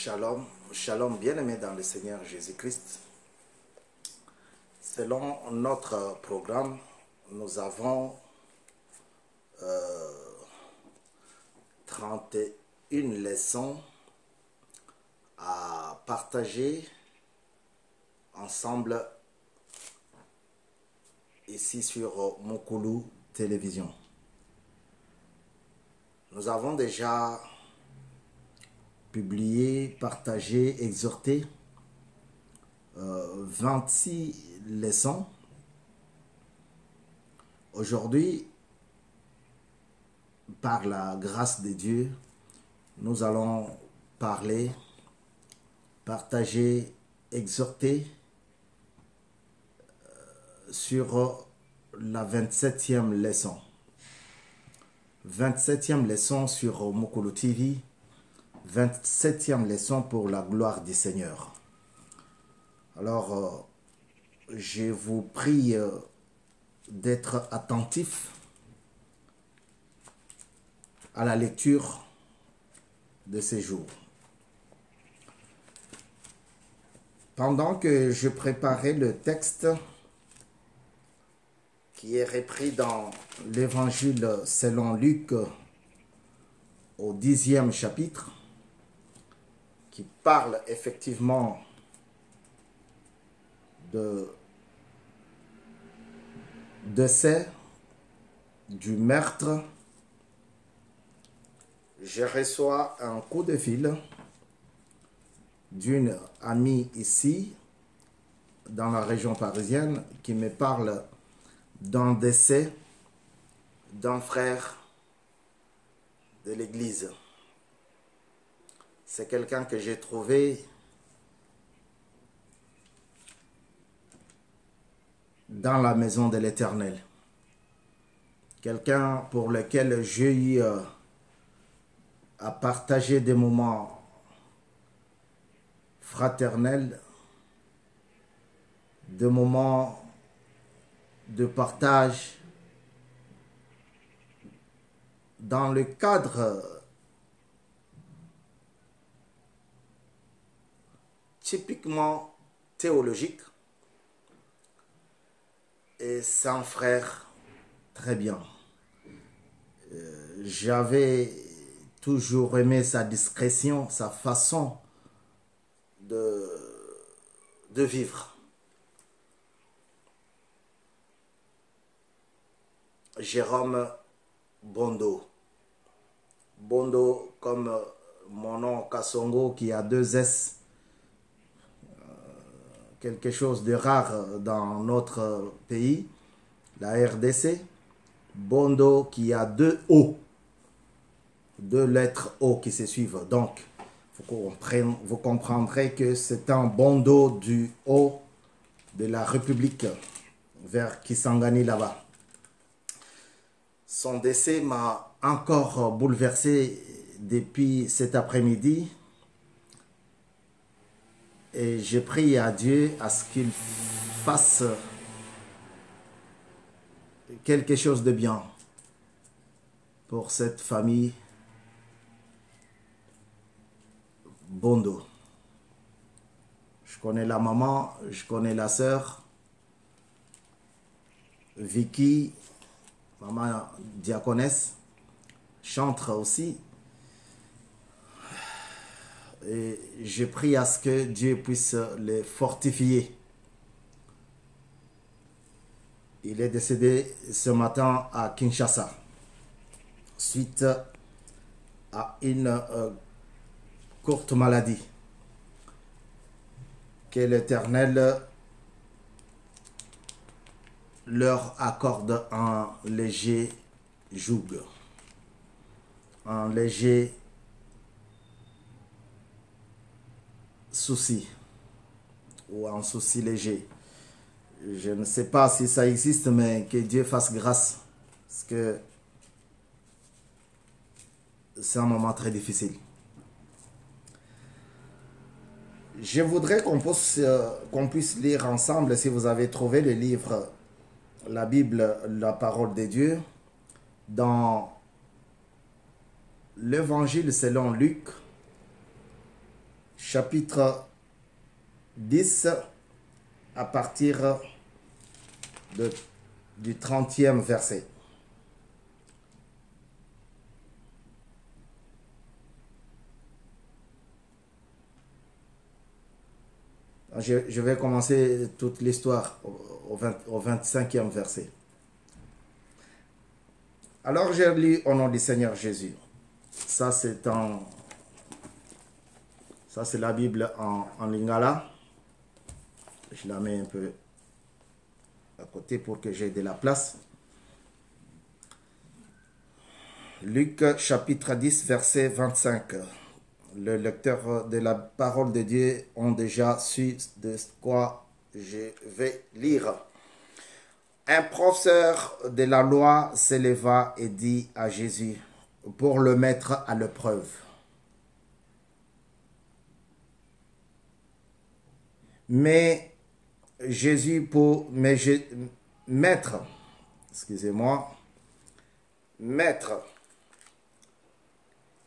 Shalom, shalom bien-aimés dans le Seigneur Jésus-Christ. Selon notre programme, nous avons 31 leçons à partager ensemble ici sur Mukulu Télévision. Nous avons déjà publié, partagé, exhorté 26 leçons. Aujourd'hui, par la grâce de Dieu, nous allons parler, partager, exhorter sur la 27e leçon. 27e leçon sur Mukulu TV, 27e leçon pour la gloire du Seigneur. Alors, je vous prie d'être attentif à la lecture de ces jours. Pendant que je préparais le texte qui est repris dans l'Évangile selon Luc au 10e chapitre, qui parle effectivement de décès, du meurtre, je reçois un coup de fil d'une amie ici, dans la région parisienne, qui me parle d'un décès d'un frère de l'église. C'est quelqu'un que j'ai trouvé dans la maison de l'Éternel. Quelqu'un pour lequel j'ai eu à partager des moments fraternels, des moments de partage dans le cadre typiquement théologique. Et c'est un frère très bien. J'avais toujours aimé sa discrétion, sa façon de vivre. Jérôme Bondo. Bondo comme mon nom Kasongo qui a 2 S. Quelque chose de rare dans notre pays, la RDC. Bondo qui a 2 O. 2 lettres O qui se suivent. Donc, vous comprendrez que c'est un Bondo du haut de la République vers Kisangani là-bas. Son décès m'a encore bouleversé depuis cet après-midi. Et j'ai prié à Dieu à ce qu'il fasse quelque chose de bien pour cette famille Bondo. Je connais la maman, je connais la sœur, Vicky, maman diaconesse, chantre aussi. Et je prie à ce que Dieu puisse les fortifier. Il est décédé ce matin à Kinshasa, suite à une courte maladie. Que l'Éternel leur accorde un léger joug, un léger souci ou un souci léger. Je ne sais pas si ça existe, mais que Dieu fasse grâce, parce que c'est un moment très difficile. Je voudrais qu'on puisse lire ensemble, si vous avez trouvé le livre, la Bible, la parole de Dieu, dans l'Évangile selon Luc, chapitre 10, à partir du 30e verset. Je vais commencer toute l'histoire au 25e verset. Alors j'ai lu au nom du Seigneur Jésus. Ça c'est la Bible en lingala. Je la mets un peu à côté pour que j'ai de la place. Luc chapitre 10 verset 25. Le lecteur de la parole de Dieu ont déjà su de quoi je vais lire. Un professeur de la loi s'éleva et dit à Jésus pour le mettre à l'épreuve. Maître,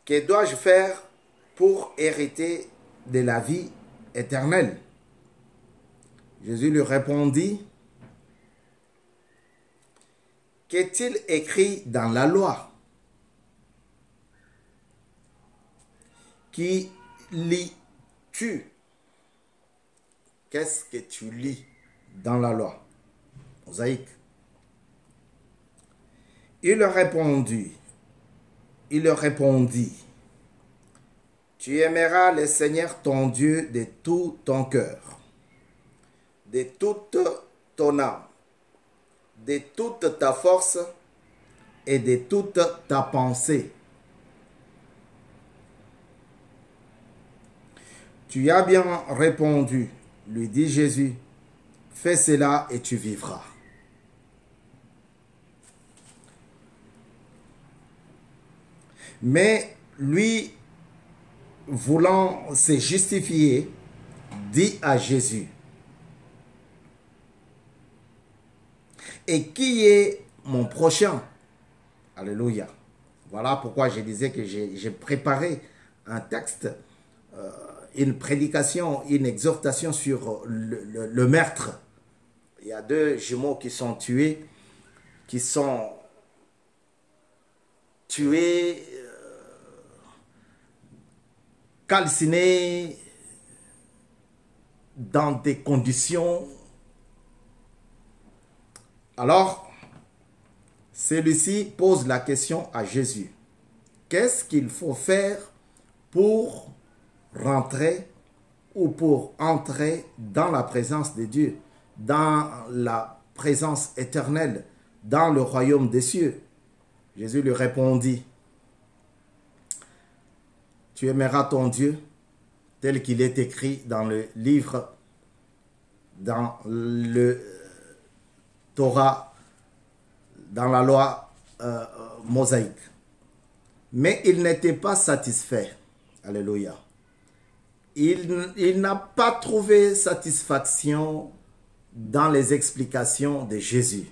que dois-je faire pour hériter de la vie éternelle? Jésus lui répondit, qu'est-il écrit dans la loi? Qui lis-tu? Qu'est-ce que tu lis dans la loi? Mosaïque. Il répondit, tu aimeras le Seigneur ton Dieu de tout ton cœur, de toute ton âme, de toute ta force et de toute ta pensée. Tu as bien répondu, lui dit Jésus, fais cela et tu vivras. Mais lui, voulant se justifier, dit à Jésus, et qui est mon prochain? Alléluia. Voilà pourquoi je disais que j'ai préparé un texte, une prédication, une exhortation sur le meurtre. Il y a deux jumeaux qui sont tués, calcinés dans des conditions. Alors, celui-ci pose la question à Jésus. Qu'est-ce qu'il faut faire pour rentrer ou pour entrer dans la présence de Dieu, dans la présence éternelle, dans le royaume des cieux? Jésus lui répondit, tu aimeras ton Dieu tel qu'il est écrit dans le livre, dans le Torah, dans la loi mosaïque. Mais il n'était pas satisfait. Alléluia. Il n'a pas trouvé satisfaction dans les explications de Jésus.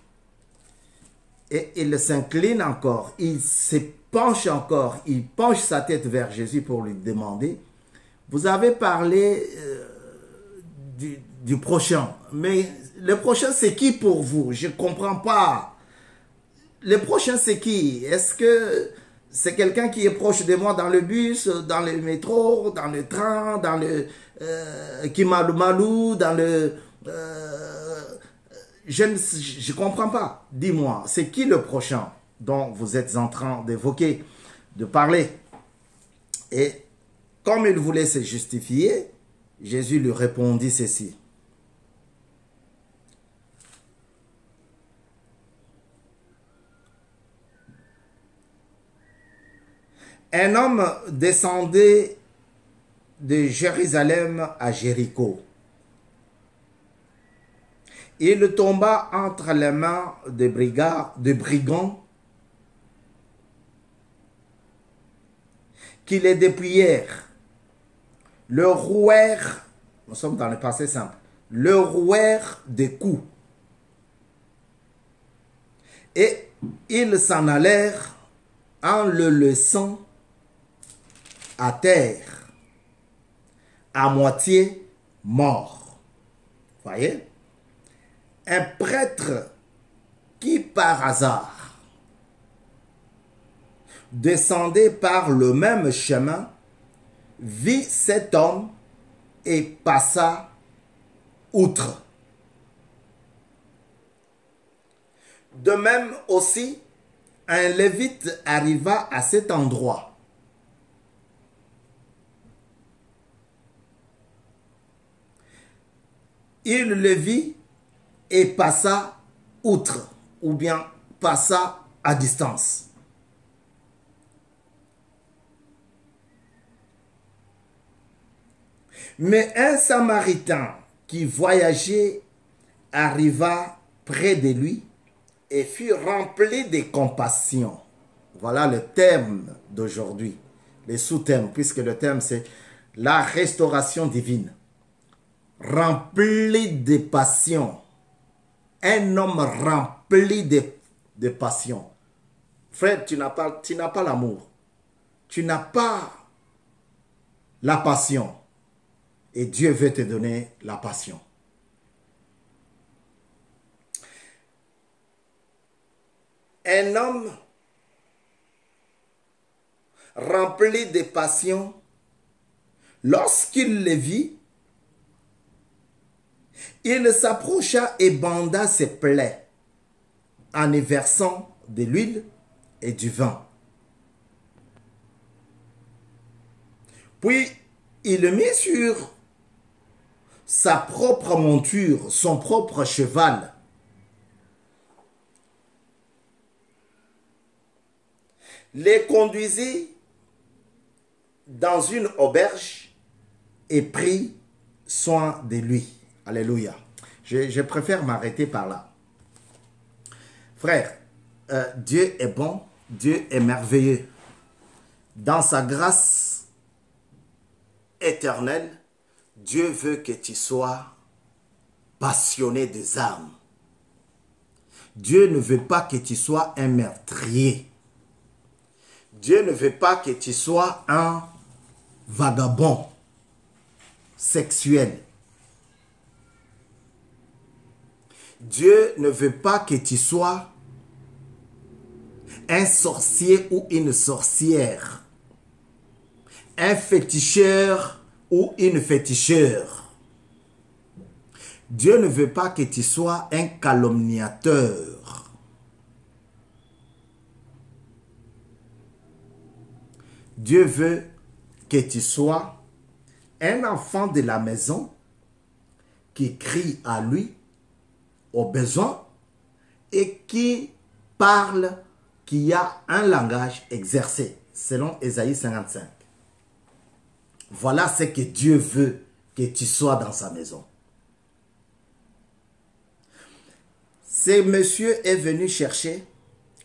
Et il s'incline encore, il se penche encore, il penche sa tête vers Jésus pour lui demander, vous avez parlé du prochain, mais le prochain c'est qui pour vous? Je ne comprends pas. Le prochain c'est qui? Est-ce que c'est quelqu'un qui est proche de moi dans le bus, dans le métro, dans le train, dans le Kimalu, dans le... je ne comprends pas. Dis-moi, c'est qui le prochain dont vous êtes en train d'évoquer, de parler? Et comme il voulait se justifier, Jésus lui répondit ceci. Un homme descendait de Jérusalem à Jéricho. Il tomba entre les mains de brigands qui le dépouillèrent, le rouèrent, nous sommes dans le passé simple, le rouèrent des coups. Et ils s'en allèrent en le laissant à terre, à moitié mort. Voyez? Un prêtre qui par hasard descendait par le même chemin, vit cet homme et passa outre. De même aussi, un lévite arriva à cet endroit. Il le vit et passa outre, ou bien passa à distance. Mais un Samaritain qui voyageait arriva près de lui et fut rempli de compassion. Voilà le terme d'aujourd'hui, les sous-termes, puisque le terme c'est la restauration divine. Rempli de passion. Un homme rempli de passion. Frère, tu n'as pas l'amour. Tu n'as pas la passion. Et Dieu veut te donner la passion. Un homme rempli de passion, lorsqu'il le vit, il s'approcha et banda ses plaies en y versant de l'huile et du vin. Puis il le mit sur sa propre monture, son propre cheval. Les conduisit dans une auberge et prit soin de lui. Alléluia. Je préfère m'arrêter par là. Frère, Dieu est bon, Dieu est merveilleux. Dans sa grâce éternelle, Dieu veut que tu sois passionné des âmes. Dieu ne veut pas que tu sois un meurtrier. Dieu ne veut pas que tu sois un vagabond sexuel. Dieu ne veut pas que tu sois un sorcier ou une sorcière, un féticheur ou une féticheur. Dieu ne veut pas que tu sois un calomniateur. Dieu veut que tu sois un enfant de la maison qui crie à lui au besoin et qui parle, qui a un langage exercé, selon Ésaïe 55. Voilà ce que Dieu veut que tu sois dans sa maison. Ce monsieur est venu chercher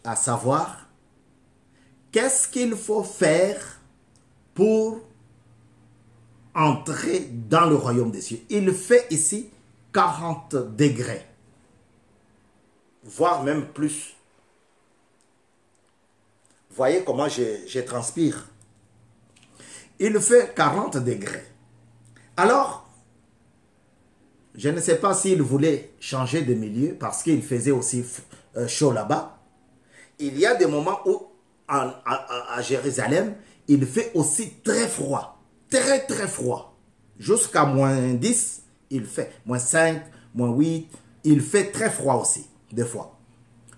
à savoir qu'est-ce qu'il faut faire pour entrer dans le royaume des cieux. Il fait ici 40 degrés, voire même plus. Voyez comment je transpire. Il fait 40 degrés. Alors, je ne sais pas s'il voulait changer de milieu parce qu'il faisait aussi chaud là-bas. Il y a des moments où à Jérusalem, il fait aussi très froid. Très très froid. Jusqu'à moins 10, il fait. Moins 5, moins 8. Il fait très froid aussi, des fois.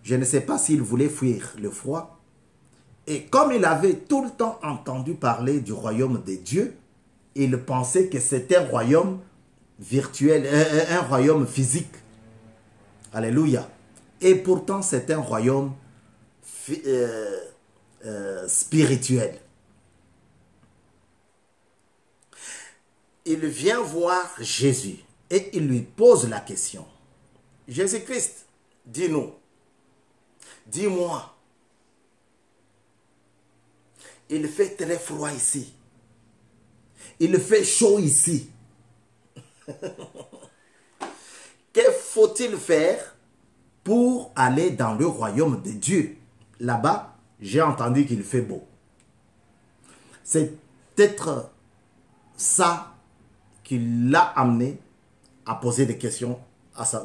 Je ne sais pas s'il voulait fuir le froid. Et comme il avait tout le temps entendu parler du royaume des dieux, il pensait que c'était un royaume virtuel, un royaume physique. Alléluia. Et pourtant, c'est un royaume spirituel. Il vient voir Jésus et il lui pose la question. Jésus-Christ, dis-nous, dis-moi, il fait très froid ici. Il fait chaud ici. Que faut-il faire pour aller dans le royaume de Dieu? Là-bas, j'ai entendu qu'il fait beau. C'est peut-être ça qui l'a amené à poser des questions,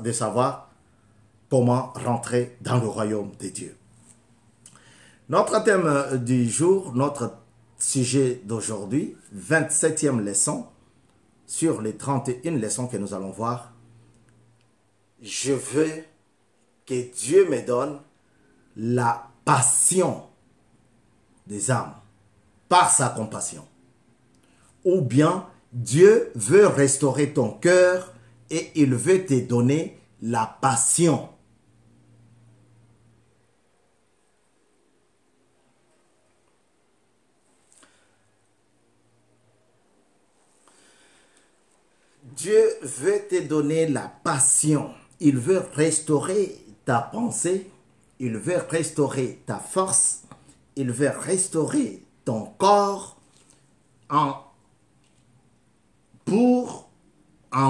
de savoir comment rentrer dans le royaume de Dieu. Notre thème du jour, notre sujet d'aujourd'hui, 27e leçon, sur les 31 leçons que nous allons voir. Je veux que Dieu me donne la passion des âmes par sa compassion. Ou bien Dieu veut restaurer ton cœur et il veut te donner la passion. Dieu veut te donner la passion. Il veut restaurer ta pensée. Il veut restaurer ta force. Il veut restaurer ton corps en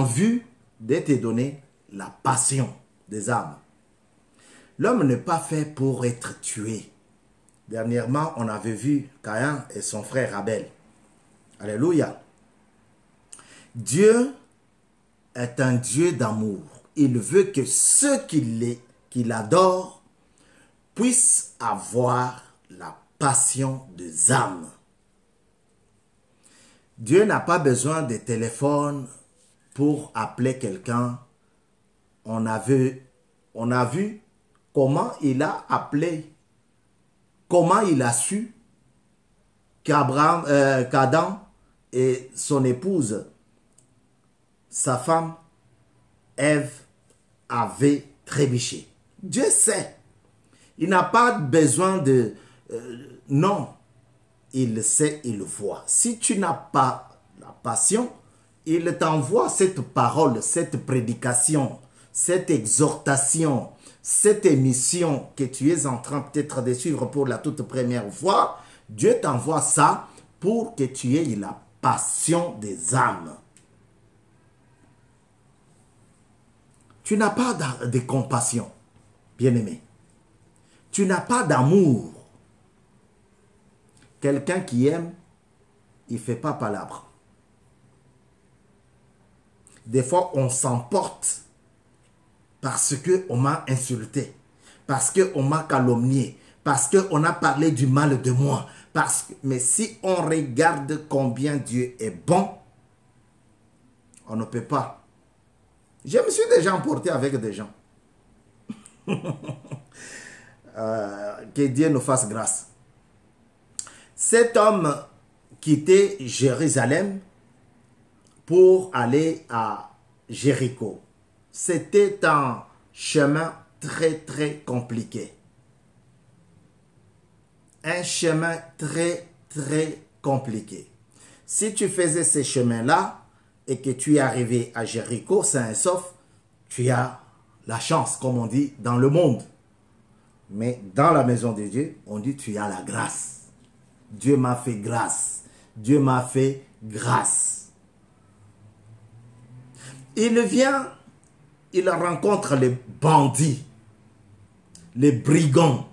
vue de te donner la passion des âmes. L'homme n'est pas fait pour être tué. Dernièrement, on avait vu Caïn et son frère Abel. Alléluia. Dieu est un Dieu d'amour. Il veut que ceux qui l'adorent puissent avoir la passion des âmes. Dieu n'a pas besoin de téléphone pour appeler quelqu'un. On a vu comment il a appelé, comment il a su qu'Adam et son épouse, sa femme, Ève, avaient trébuché. Dieu sait. Il n'a pas besoin de... non. Il sait, il voit. Si tu n'as pas la passion, il t'envoie cette parole, cette prédication, cette exhortation, cette émission que tu es en train peut-être de suivre pour la toute première fois. Dieu t'envoie ça pour que tu aies la passion des âmes. Tu n'as pas de compassion, bien-aimé. Tu n'as pas d'amour. Quelqu'un qui aime, il ne fait pas palabre. Des fois, on s'emporte parce qu'on m'a insulté, parce qu'on m'a calomnié, parce qu'on a parlé du mal de moi. Mais si on regarde combien Dieu est bon, on ne peut pas. Je me suis déjà emporté avec des gens. Que Dieu nous fasse grâce. Cet homme quittait Jérusalem pour aller à Jéricho. C'était un chemin très compliqué. Un chemin très compliqué. Si tu faisais ce chemin-là et que tu es arrivé à Jéricho, sain et sauf, tu as la chance, comme on dit dans le monde. Mais dans la maison de Dieu, on dit tu as la grâce. Dieu m'a fait grâce. Dieu m'a fait grâce. Il vient, il rencontre les bandits, les brigands.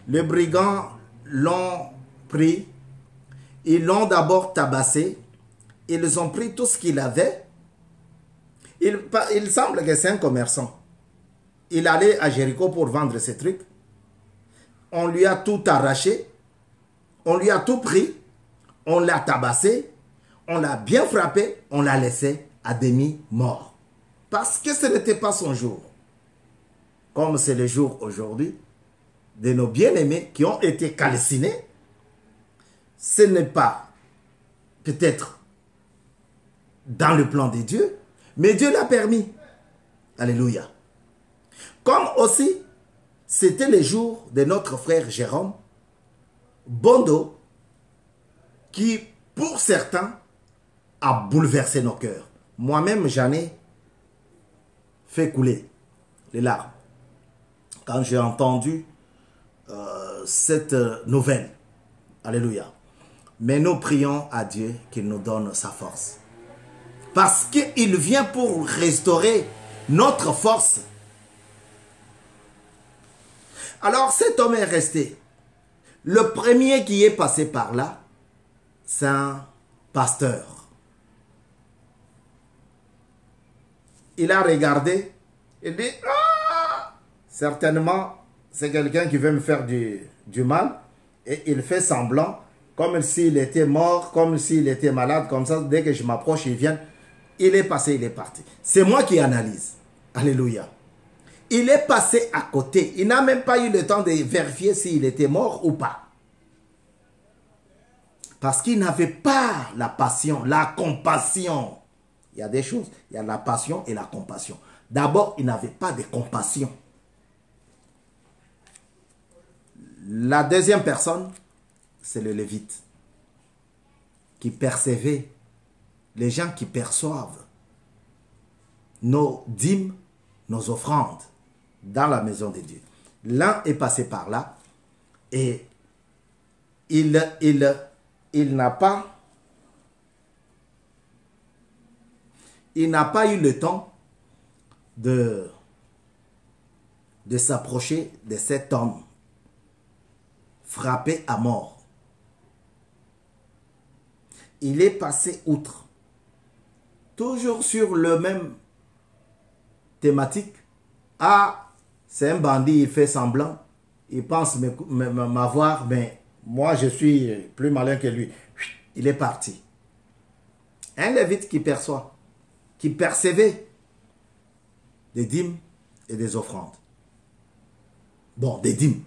Les brigands l'ont pris, ils l'ont d'abord tabassé, ils ont pris tout ce qu'il avait. Il semble que c'est un commerçant. Il allait à Jéricho pour vendre ses trucs. On lui a tout arraché, on lui a tout pris, on l'a tabassé, on l'a bien frappé, on l'a laissé à demi mort. Parce que ce n'était pas son jour. Comme c'est le jour aujourd'hui de nos bien-aimés qui ont été calcinés, ce n'est pas peut-être dans le plan de Dieu, mais Dieu l'a permis. Alléluia. Comme aussi, c'était le jour de notre frère Jérôme Bondo, qui, pour certains, a bouleversé nos cœurs. Moi-même, j'en ai fait couler les larmes quand j'ai entendu cette nouvelle. Alléluia. Mais nous prions à Dieu qu'il nous donne sa force. Parce qu'il vient pour restaurer notre force. Alors cet homme est resté. Le premier qui est passé par là, médecin, pasteur. Il a regardé, il dit, ah, certainement, c'est quelqu'un qui veut me faire du mal. Et il fait semblant, comme s'il était mort, comme s'il était malade, comme ça, dès que je m'approche, il vient. Il est passé, il est parti. C'est moi qui analyse. Alléluia. Il est passé à côté. Il n'a même pas eu le temps de vérifier s'il était mort ou pas. Parce qu'il n'avait pas la passion, la compassion. Il y a des choses. Il y a la passion et la compassion. D'abord, il n'avait pas de compassion. La deuxième personne, c'est le Lévite. Qui percevait. Les gens qui perçoivent nos dîmes, nos offrandes dans la maison de Dieu. L'un est passé par là et il n'a pas eu le temps de s'approcher de cet homme frappé à mort. Il est passé outre. Toujours sur le même thématique. Ah, c'est un bandit, il fait semblant. Il pense m'avoir, mais moi je suis plus malin que lui. Il est parti. Un Lévite qui perçoit, qui percevait des dîmes et des offrandes. Bon, des dîmes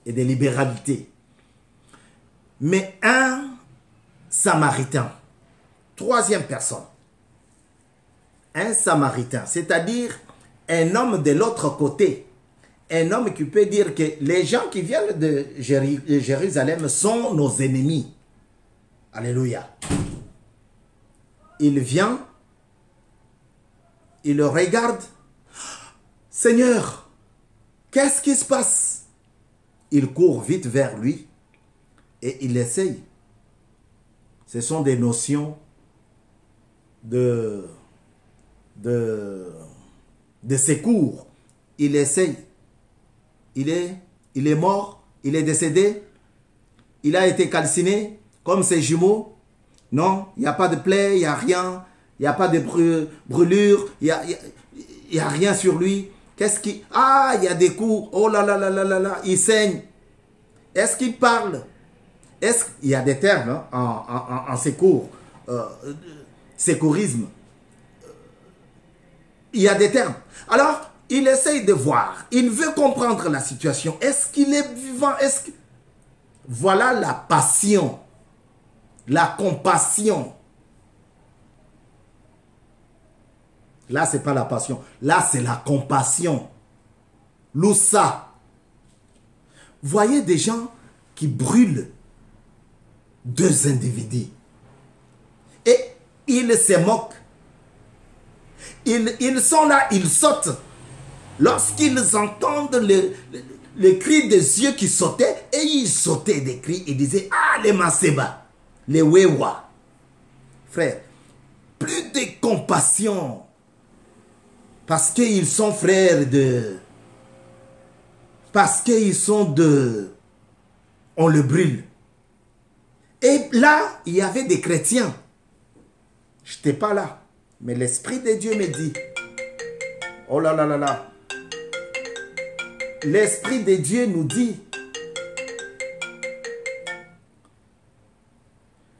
et des libéralités. Mais un Samaritain, troisième personne, un Samaritain, c'est-à-dire un homme de l'autre côté, un homme qui peut dire que les gens qui viennent de Jérusalem sont nos ennemis. Alléluia. Il vient, il le regarde. Seigneur, qu'est-ce qui se passe? Il court vite vers lui et il essaye. Ce sont des notions de secours. Il essaye. Il est mort. Il est décédé. Il a été calciné comme ses jumeaux. Non, il n'y a pas de plaie, il n'y a rien. Il n'y a pas de brûlure. Il n'y a rien sur lui. Qu'est-ce qui... Ah, il y a des coups. Oh là là là là là là. Il saigne. Est-ce qu'il parle? Est-ce qu'il y a des termes hein, en secours, secourisme? Il y a des termes. Alors, il essaye de voir. Il veut comprendre la situation. Est-ce qu'il est vivant? Voilà la passion. La compassion. Là, ce n'est pas la passion. Là, c'est la compassion. Loussa. Voyez des gens qui brûlent deux individus. Et ils se moquent. Ils sont là, ils sautent. Lorsqu'ils entendent le cri des yeux qui sautaient, et ils sautaient des cris et disaient, ah, les Maseba, les Wewa. Frère, plus de compassion. Parce qu'ils sont frères de... Parce qu'ils sont de... On le brûle. Et là, il y avait des chrétiens. Je n'étais pas là. Mais l'Esprit de Dieu me dit, oh là là là là, l'Esprit de Dieu nous dit,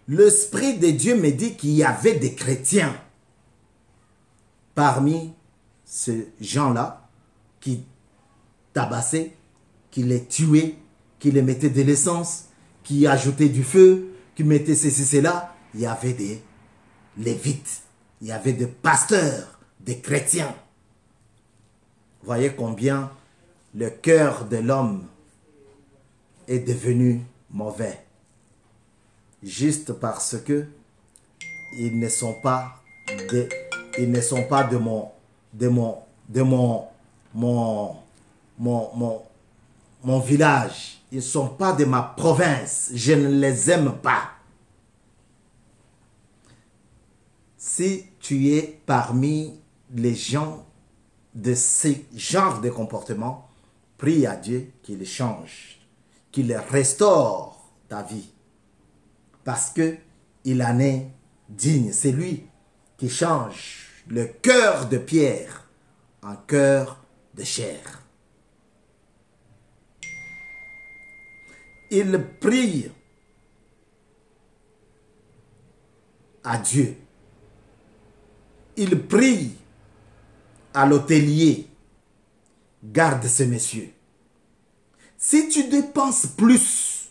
l'Esprit de Dieu me dit qu'il y avait des chrétiens parmi ces gens-là qui tabassaient, qui les tuaient, qui les mettaient de l'essence, qui ajoutaient du feu, qui mettaient ceci, cela. Il y avait des Lévites. Il y avait des pasteurs, des chrétiens. Voyez combien le cœur de l'homme est devenu mauvais. Juste parce que ils ne sont pas de mon village. Ils ne sont pas de ma province. Je ne les aime pas. Si tu es parmi les gens de ce genre de comportement, prie à Dieu qu'il change, qu'il restaure ta vie. parce que il en est digne. C'est lui qui change le cœur de pierre en cœur de chair. Il prie à Dieu. Il prie à l'hôtelier. Garde ce monsieur. Si tu dépenses plus,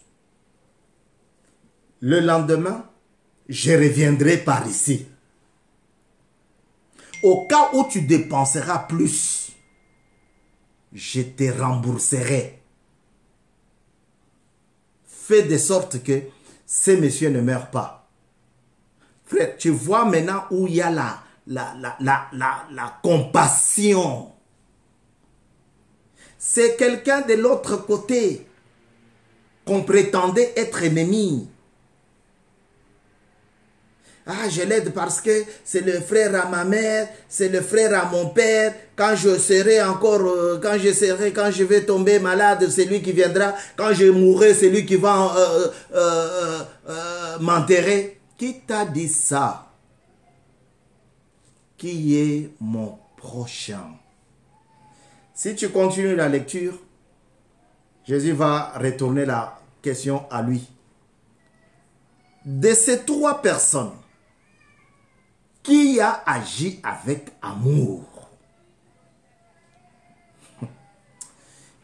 le lendemain, je reviendrai par ici. Au cas où tu dépenseras plus, je te rembourserai. Fais de sorte que ce monsieur ne meure pas. Frère, tu vois maintenant où il y a la compassion. C'est quelqu'un de l'autre côté qu'on prétendait être ennemi. Ah, je l'aide parce que c'est le frère à ma mère, c'est le frère à mon père. Quand je serai encore, quand je vais tomber malade, c'est lui qui viendra. Quand je mourrai, c'est lui qui va m'enterrer. Qui t'a dit ça? Qui est mon prochain? Si tu continues la lecture, Jésus va retourner la question à lui. De ces trois personnes, qui a agi avec amour?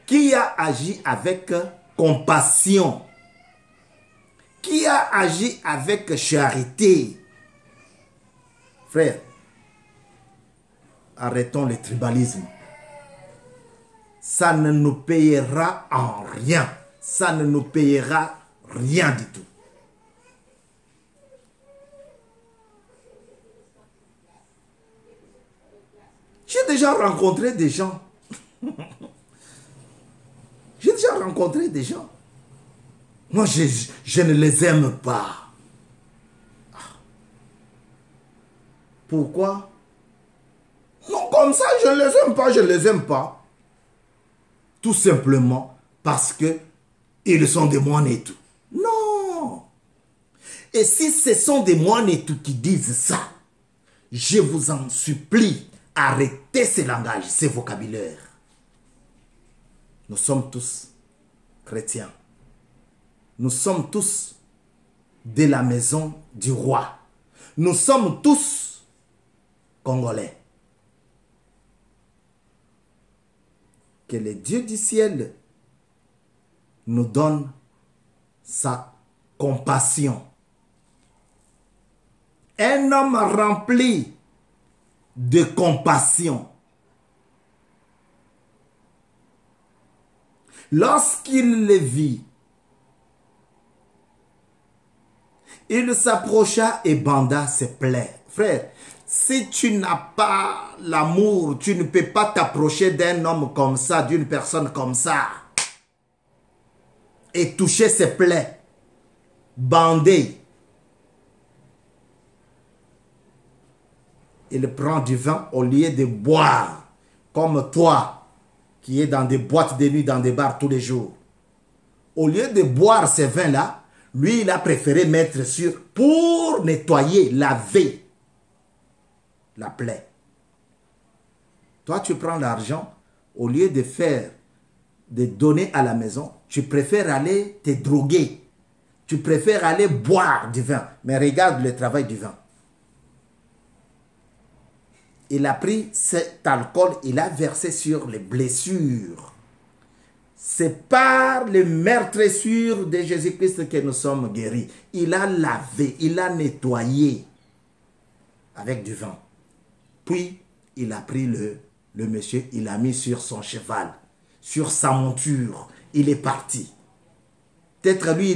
Qui a agi avec compassion? Qui a agi avec charité? Frère, arrêtons le tribalisme. Ça ne nous payera en rien. Ça ne nous payera rien du tout. J'ai déjà rencontré des gens. J'ai déjà rencontré des gens. Moi, je ne les aime pas. Pourquoi? Non, comme ça, je ne les aime pas, je ne les aime pas. Tout simplement parce que ils sont des moines et tout. Non. Et si ce sont des moines et tout qui disent ça, je vous en supplie, arrêtez ce langage, ce vocabulaire. Nous sommes tous chrétiens. Nous sommes tous de la maison du roi. Nous sommes tous congolais. Que le Dieu du ciel nous donne sa compassion. Un homme rempli de compassion. Lorsqu'il le vit, il s'approcha et banda ses plaies. Frère, si tu n'as pas l'amour, tu ne peux pas t'approcher d'un homme comme ça, d'une personne comme ça, et toucher ses plaies, bander. Il prend du vin au lieu de boire, comme toi, qui est dans des boîtes de nuit, dans des bars tous les jours. Au lieu de boire ces vins-là, lui, il a préféré mettre sur pour nettoyer, laver la plaie. Toi, tu prends l'argent, au lieu de faire, de donner à la maison, tu préfères aller te droguer. Tu préfères aller boire du vin. Mais regarde le travail du vin. Il a pris cet alcool, il a versé sur les blessures. C'est par les meurtrissures de Jésus-Christ que nous sommes guéris. Il a lavé, il a nettoyé avec du vin. Puis, il a pris le monsieur, il l'a mis sur son cheval, sur sa monture. Il est parti. Peut-être lui,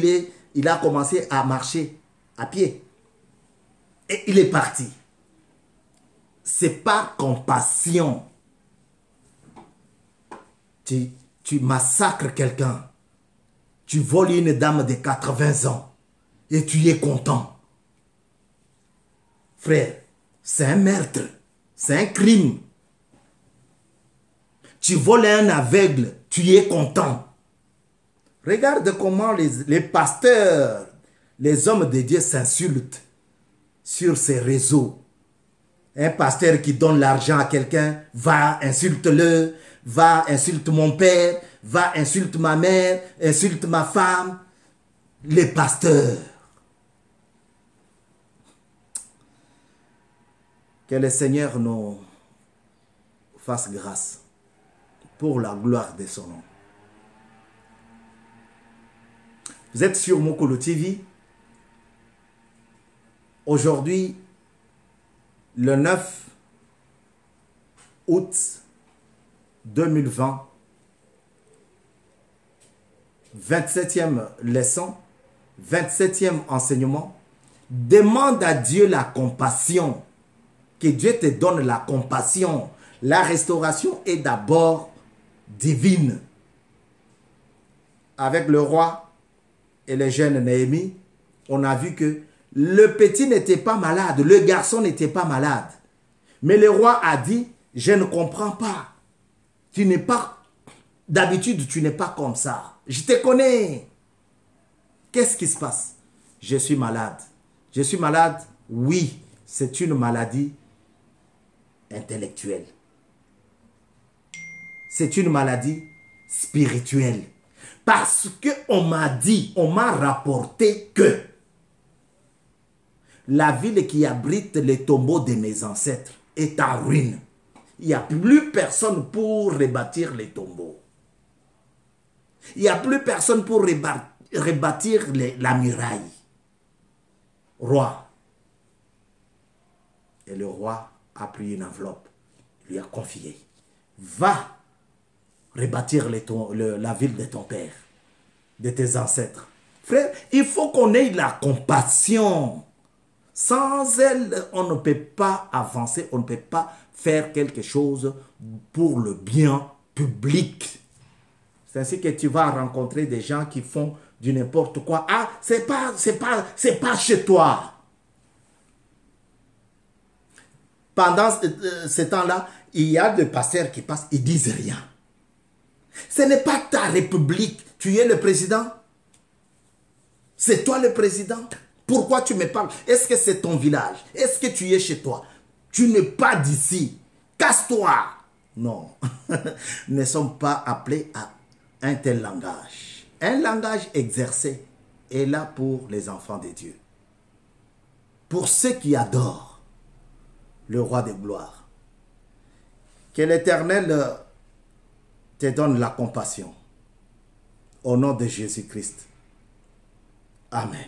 il a commencé à marcher à pied. Et il est parti. C'est par compassion. Tu massacres quelqu'un. Tu voles une dame de 80 ans. Et tu es content. Frère, c'est un meurtre. C'est un crime. Tu voles un aveugle. Tu es content. Regarde comment les pasteurs Les hommes de Dieu s'insultent sur ces réseaux. Un pasteur qui donne l'argent à quelqu'un, va, insulte-le, va, insulte mon père, va, insulte ma mère, insulte ma femme. Les pasteurs. Que le Seigneur nous fasse grâce pour la gloire de son nom. Vous êtes sur Mokolo TV. Aujourd'hui, le 9 août 2020, 27e leçon, 27e enseignement. Demande à Dieu la compassion. Que Dieu te donne la compassion. La restauration est d'abord divine. Avec le roi et le jeune Néhémie, on a vu que le petit n'était pas malade, le garçon n'était pas malade. Mais le roi a dit, je ne comprends pas. Tu n'es pas, d'habitude tu n'es pas comme ça. Je te connais. Qu'est-ce qui se passe? Je suis malade. Je suis malade? Oui, c'est une maladie intellectuelle. C'est une maladie spirituelle. Parce qu'on m'a dit, on m'a rapporté que la ville qui abrite les tombeaux de mes ancêtres est en ruine. Il n'y a plus personne pour rebâtir les tombeaux. Il n'y a plus personne pour rebâtir la muraille. Roi. Et le roi a pris une enveloppe. Il lui a confié. Va rebâtir la ville de ton père, de tes ancêtres. Frère, il faut qu'on ait la compassion. Sans elle, on ne peut pas avancer, on ne peut pas faire quelque chose pour le bien public. C'est ainsi que tu vas rencontrer des gens qui font du n'importe quoi. Ah, c'est pas chez toi. Pendant ce temps-là, il y a des pasteurs qui passent, ils disent rien. Ce n'est pas ta république. Tu es le président. C'est toi le président. Pourquoi tu me parles? Est-ce que c'est ton village? Est-ce que tu es chez toi? Tu n'es pas d'ici. Casse-toi. Non. Nous ne sommes pas appelés à un tel langage. Un langage exercé est là pour les enfants de Dieu. Pour ceux qui adorent le roi de gloire. Que l'Éternel te donne la compassion. Au nom de Jésus-Christ. Amen.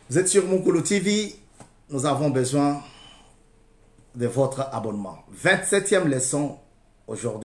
Vous êtes sur Mokolo TV. Nous avons besoin de votre abonnement. 27e leçon aujourd'hui.